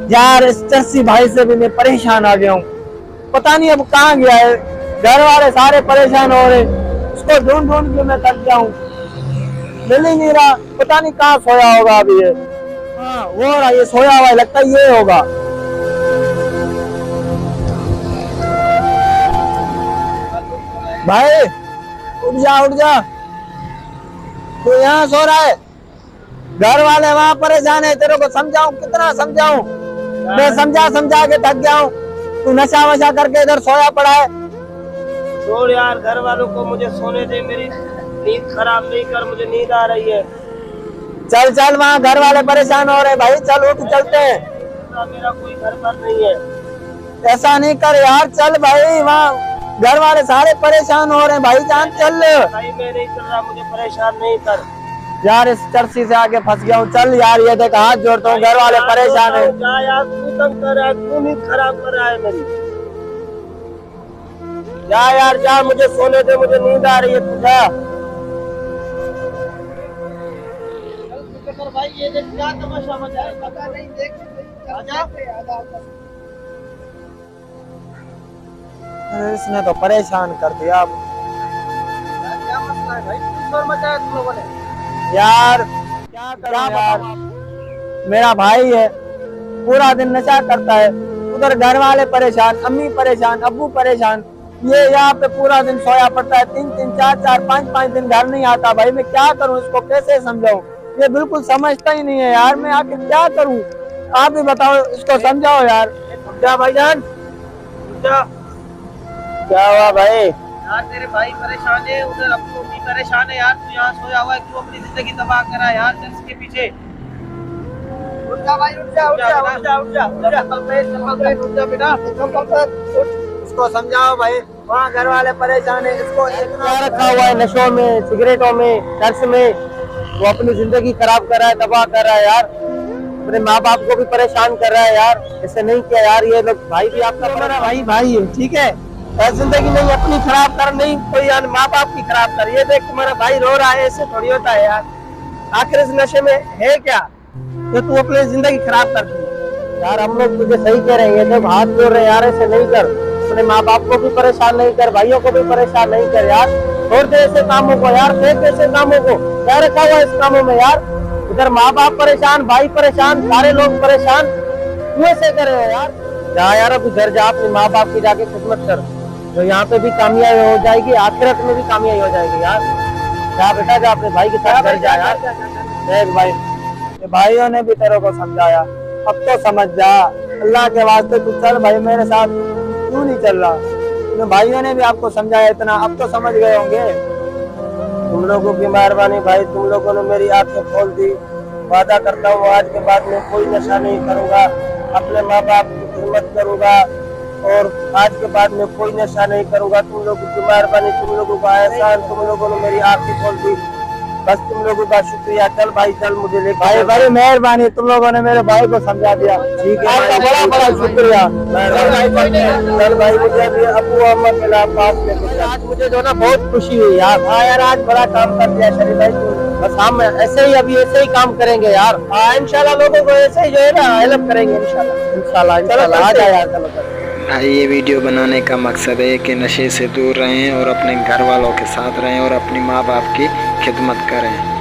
यार इस चर्सी भाई से भी मैं परेशान आ गया हूँ। पता नहीं अब कहाँ गया है। घर वाले सारे परेशान हो रहे, उसको ढूंढ ढूंढ के मैं थक गया हूँ। मिल ही नहीं रहा, पता नहीं कहाँ सोया होगा अभी ये। हाँ वो रहा, ये सोया हुआ है, लगता है ये होगा। भाई उठ जा उठ जा, तू यहाँ सो रहा है? घर वाले वहां परेशान है, तेरे को समझाऊं कितना समझाऊं? मैं समझा समझा के थक गया हूँ। तू नशा वशा करके इधर सोया पड़ा है। छोड़ यार, घर वालों को मुझे सोने दे, मेरी नींद खराब नहीं कर, मुझे नींद आ रही है। चल चल, वहाँ घर वाले परेशान हो रहे भाई, चल उठ चलते हैं। मेरा कोई घर पर नहीं है। ऐसा नहीं कर यार, चल भाई, वहाँ घर वाले सारे परेशान हो रहे हैं भाई जान, चल। भाई मैं नहीं चल रहा, मुझे परेशान नहीं कर। यार इस चर्सी से आगे फंस गया हूँ, चल यार, ये देख हाथ जोड़ता हूँ, घर वाले परेशान है। जा यार, तू तंग कर रहा है, तू नींद खराब कर रहा है मेरी। जा यार जा, मुझे सोने दे, मुझे नींद आ रही है, तू जा। भाई ये देख क्या तमाशा मचा है, पता नहीं, देख आजा। अरे इसने तो परेशान कर दिया। क्या मसला है भाई, किस शोर मचाया तुम लोगों ने? यार क्या करूं यार, मेरा भाई है, पूरा दिन नशा करता है, उधर घर वाले परेशान, अम्मी परेशान, अब्बू परेशान, ये यहाँ पे पूरा दिन सोया पड़ता है, 3-3, 4-4, 5-5 दिन घर नहीं आता। भाई मैं क्या करूं, इसको कैसे समझाऊं? ये बिल्कुल समझता ही नहीं है यार, मैं आखिर क्या करूं? आप ही बताओ, इसको समझाओ यार। जा भाईजान, जा। क्या हुआ भाई? यार तेरे भाई परेशान है, उधर अब्बू भी परेशान है यार, तू यहाँ सोया हुआ है, क्यों अपनी जिंदगी तबाह करा यार चर्च के पीछे? उठ जा भाई, उठ जा उठ जा उठ जा उठ जा उठ जा, उठ जा बेटा, इसको समझाओ भाई, वहाँ घर वाले परेशान है, इसको इतना रखा हुआ है नशों में, सिगरेटों में, ड्रग्स में, वो अपनी जिंदगी खराब कर रहा है, तबाह कर रहा है यार, अपने माँ बाप को भी परेशान कर रहा है यार। ऐसे नहीं किया यार, ये लोग भाई भी आपका मेरा भाई है, ठीक है? जिंदगी नहीं अपनी खराब कर, नहीं कोई यार माँ बाप की खराब कर। ये देख तुम्हारा भाई रो रहा है, ऐसे थोड़ी होता है यार। आखिर इस नशे में है क्या जो तू अपनी जिंदगी खराब कर दी? यार हम लोग तुझे सही कह रहे हैं, जब हाथ जोड़ रहे यार, ऐसे नहीं कर, अपने माँ बाप को भी परेशान नहीं कर, भाइयों को भी परेशान नहीं कर यार। छोड़ दे ऐसे कामों को यार, फेंक ऐसे कामों को, क्या रखा हुआ इस कामों में यार? इधर माँ बाप परेशान, भाई परेशान, सारे लोग परेशान, तू ऐसे कर रहे हो यार? जा यार, अभी घर जा, अपने माँ बाप की जाके खिदमत कर, तो यहाँ पे भी कामयाबी हो जाएगी, आखिरत में भी कामयाबी हो जाएगी यार। जा बेटा जा, अपने भाई के साथ घर जा यार। देख भाई, भाइयों ने भी तेरे को समझाया, अब तो समझ जा, अल्लाह के वास्ते तू चल भाई मेरे साथ, क्यों नहीं चल रहा? तो भाइयों ने भी आपको समझाया इतना, अब तो समझ गए होंगे। तुम लोगों की मेहरबानी भाई, तुम लोगों ने मेरी आंखें खोल दी। वादा करता हूँ आज के बाद में कोई नशा नहीं करूँगा, अपने माँ बाप की खिदमत करूँगा, और आज के बाद में कोई नशा नहीं करूँगा। तुम लोगों की मेहरबानी, तुम लोगों का एहसान, तुम लोगों ने मेरी आंखें खोल दी, बस तुम लोगों का शुक्रिया। चल भाई चल, मुझे ले भाई, बड़ी मेहरबानी, तुम लोगों ने मेरे भाई को समझा दिया, ठीक है, आपका बड़ा बड़ा शुक्रिया। चल भाई, मुझे अभी अबू अम्मा के पास में आज मुझे जो ना बहुत खुशी हुई यार। हाँ यार, आज बड़ा काम कर दिया शरीफ भाई, बस हम ऐसे ही अभी ऐसे ही काम करेंगे यार। हाँ इंशाल्लाह, लोगों को ऐसे ही जो है ना हेल्प करेंगे इंशाल्लाह इंशाल्लाह इंशाल्लाह। आ जाए यार, चलो। ये वीडियो बनाने का मकसद है कि नशे से दूर रहें और अपने घर वालों के साथ रहें और अपनी माँ बाप की खिदमत करें।